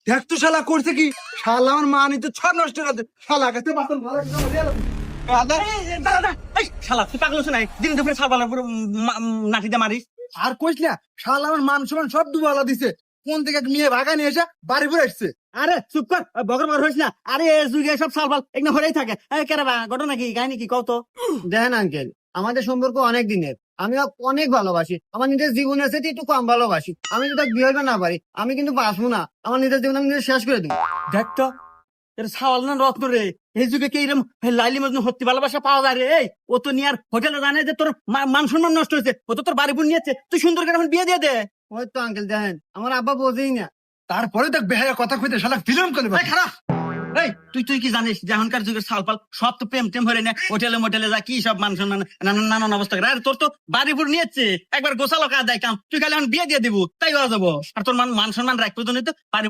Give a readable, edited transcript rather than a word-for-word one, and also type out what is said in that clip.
দেখ তো শালা করছে কি, শালা আমার মা নিতে সব নষ্ট করে দে। শালা কাছে বাসন ভালো শালা তুই পাগল নাই, দিন দুপুরে ছাড়বালার পুরো নাটিতে মারিস। আর কইস না, শালা আমার মান সম্মান সব ডুবালা দিছে। কোন থেকে এক মেয়ে ভাগা নিয়ে এসে বাড়ি ঘুরে আসছে। আরে চুপ কর, বগর বগর হইস না। আরে এ যুগে সব সালবাল একদম হরেই থাকে। কেরাবা ঘটনা কি, কাহিনী কি কও তো। দেখেন আঙ্কেল, আমাদের সম্পর্ক অনেক দিনের। আমি ওকে অনেক ভালোবাসি, আমার নিজের জীবনের সাথে একটু কম ভালোবাসি। আমি যদি তাকে বিয়ে হইবে না পারি, আমি কিন্তু বাঁচবো না। আমার নিজের জীবন আমি নিজে শেষ করে দিব। দেখ তো, এর ছাওয়াল না রত্ন রে। এই যুগে কি এরকম লাইলি মজনু সত্যি ভালোবাসা পাওয়া যায় রে? এই ও তো নিয়ার হোটেলে জানে যে তোর মান সম্মান নষ্ট হয়েছে, ও তো তোর বাড়ি বোন নিয়েছে, তুই সুন্দর করে এখন বিয়ে দিয়ে দে। ওই তো আঙ্কেল, দেখেন আমার আব্বা বোঝেই না। তারপরে দেখ বেহায়া কথা কইতে শালা ফিল্ম করে এই খারাপ। এই তুই কি জানিস যে এখনকার যুগের সালপাল সব তো প্রেম টেম হরে না, হোটেলে মোটেলে যা কি সব মান সম্মান নানান অবস্থা করে। আর তোর তো বাড়ি বুড় নিয়েছে, একবার গোছালো কাজ দেয় কাম, তুই খালি এখন বিয়ে দিয়ে দিবু তাই হওয়া যাবো। আর তোর মান সম্মান রাখবো তো বাড়ি